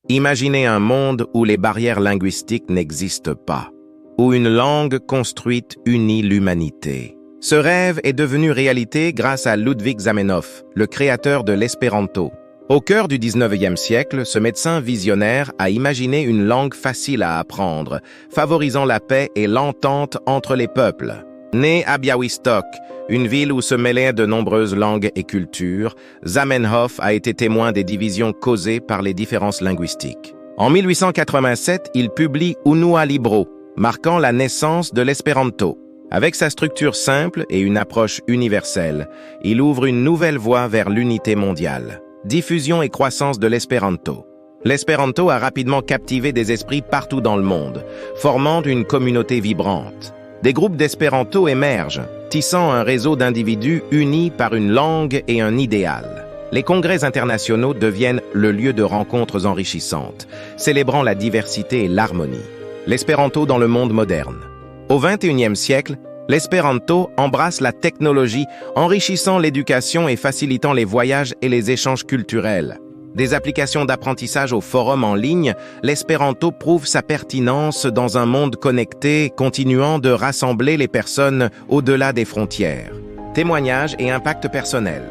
Imaginez un monde où les barrières linguistiques n'existent pas, où une langue construite unit l'humanité. Ce rêve est devenu réalité grâce à Ludwig Zamenhof, le créateur de l'espéranto. Au cœur du 19e siècle, ce médecin visionnaire a imaginé une langue facile à apprendre, favorisant la paix et l'entente entre les peuples. Né à Białystok, une ville où se mêlaient de nombreuses langues et cultures, Zamenhof a été témoin des divisions causées par les différences linguistiques. En 1887, il publie Unua Libro, marquant la naissance de l'espéranto. Avec sa structure simple et une approche universelle, il ouvre une nouvelle voie vers l'unité mondiale. Diffusion et croissance de l'espéranto. L'espéranto a rapidement captivé des esprits partout dans le monde, formant une communauté vibrante. Des groupes d'espéranto émergent, tissant un réseau d'individus unis par une langue et un idéal. Les congrès internationaux deviennent le lieu de rencontres enrichissantes, célébrant la diversité et l'harmonie. L'espéranto dans le monde moderne. Au XXIe siècle, l'espéranto embrasse la technologie, enrichissant l'éducation et facilitant les voyages et les échanges culturels. Des applications d'apprentissage au forum en ligne, l'espéranto prouve sa pertinence dans un monde connecté, continuant de rassembler les personnes au-delà des frontières. Témoignages et impact personnel.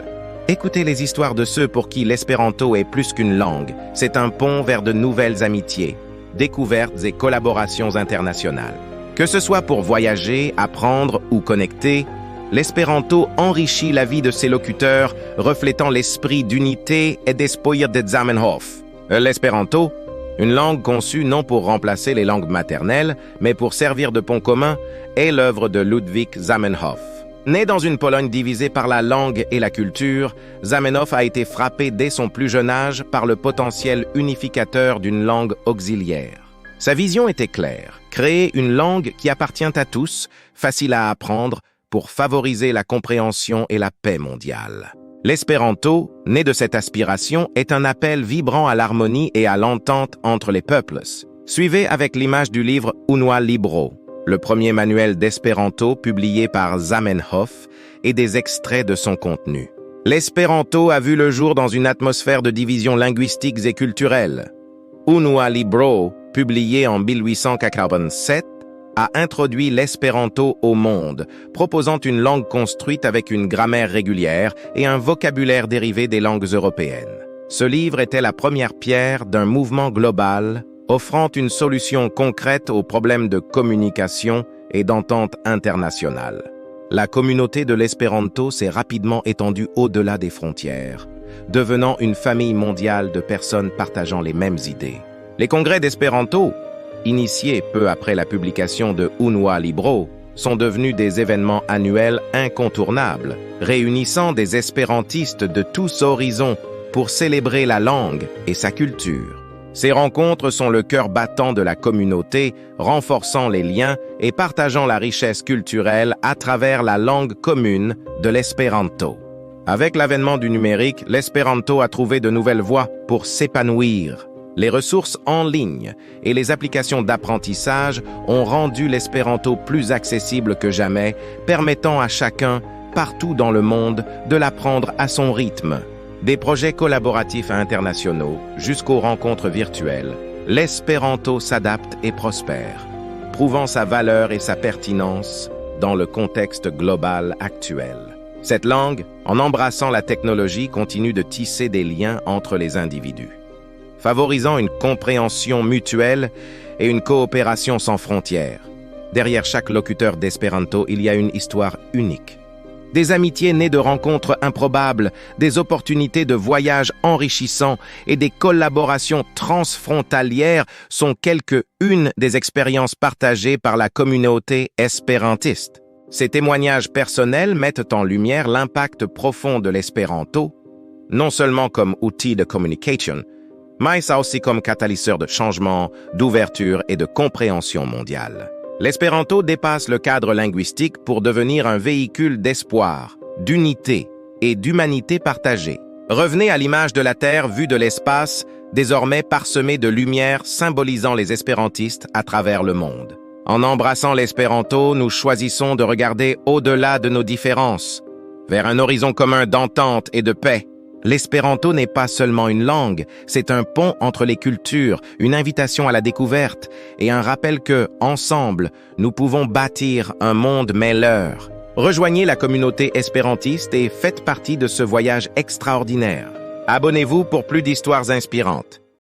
Écoutez les histoires de ceux pour qui l'espéranto est plus qu'une langue. C'est un pont vers de nouvelles amitiés, découvertes et collaborations internationales. Que ce soit pour voyager, apprendre ou connecter, l'espéranto enrichit la vie de ses locuteurs, reflétant l'esprit d'unité et d'espoir de Zamenhof. L'espéranto, une langue conçue non pour remplacer les langues maternelles, mais pour servir de pont commun, est l'œuvre de Ludwig Zamenhof. Né dans une Pologne divisée par la langue et la culture, Zamenhof a été frappé dès son plus jeune âge par le potentiel unificateur d'une langue auxiliaire. Sa vision était claire, créer une langue qui appartient à tous, facile à apprendre, pour favoriser la compréhension et la paix mondiale. L'espéranto, né de cette aspiration, est un appel vibrant à l'harmonie et à l'entente entre les peuples. Suivez avec l'image du livre Unua Libro, le premier manuel d'espéranto publié par Zamenhof, et des extraits de son contenu. L'espéranto a vu le jour dans une atmosphère de divisions linguistiques et culturelles. Unua Libro, publié en 1887, a introduit l'espéranto au monde, proposant une langue construite avec une grammaire régulière et un vocabulaire dérivé des langues européennes. Ce livre était la première pierre d'un mouvement global, offrant une solution concrète aux problèmes de communication et d'entente internationale. La communauté de l'espéranto s'est rapidement étendue au-delà des frontières, devenant une famille mondiale de personnes partageant les mêmes idées. Les congrès d'espéranto, initiés peu après la publication de Unua Libro, sont devenus des événements annuels incontournables, réunissant des espérantistes de tous horizons pour célébrer la langue et sa culture. Ces rencontres sont le cœur battant de la communauté, renforçant les liens et partageant la richesse culturelle à travers la langue commune de l'espéranto. Avec l'avènement du numérique, l'espéranto a trouvé de nouvelles voies pour s'épanouir. Les ressources en ligne et les applications d'apprentissage ont rendu l'espéranto plus accessible que jamais, permettant à chacun, partout dans le monde, de l'apprendre à son rythme. Des projets collaboratifs internationaux jusqu'aux rencontres virtuelles, l'espéranto s'adapte et prospère, prouvant sa valeur et sa pertinence dans le contexte global actuel. Cette langue, en embrassant la technologie, continue de tisser des liens entre les individus, favorisant une compréhension mutuelle et une coopération sans frontières. Derrière chaque locuteur d'espéranto, il y a une histoire unique. Des amitiés nées de rencontres improbables, des opportunités de voyages enrichissants et des collaborations transfrontalières sont quelques-unes des expériences partagées par la communauté espérantiste. Ces témoignages personnels mettent en lumière l'impact profond de l'espéranto, non seulement comme outil de communication, mais aussi comme catalyseur de changement, d'ouverture et de compréhension mondiale. L'espéranto dépasse le cadre linguistique pour devenir un véhicule d'espoir, d'unité et d'humanité partagée. Revenez à l'image de la Terre vue de l'espace, désormais parsemée de lumière symbolisant les espérantistes à travers le monde. En embrassant l'espéranto, nous choisissons de regarder au-delà de nos différences, vers un horizon commun d'entente et de paix. L'espéranto n'est pas seulement une langue, c'est un pont entre les cultures, une invitation à la découverte et un rappel que, ensemble, nous pouvons bâtir un monde meilleur. Rejoignez la communauté espérantiste et faites partie de ce voyage extraordinaire. Abonnez-vous pour plus d'histoires inspirantes.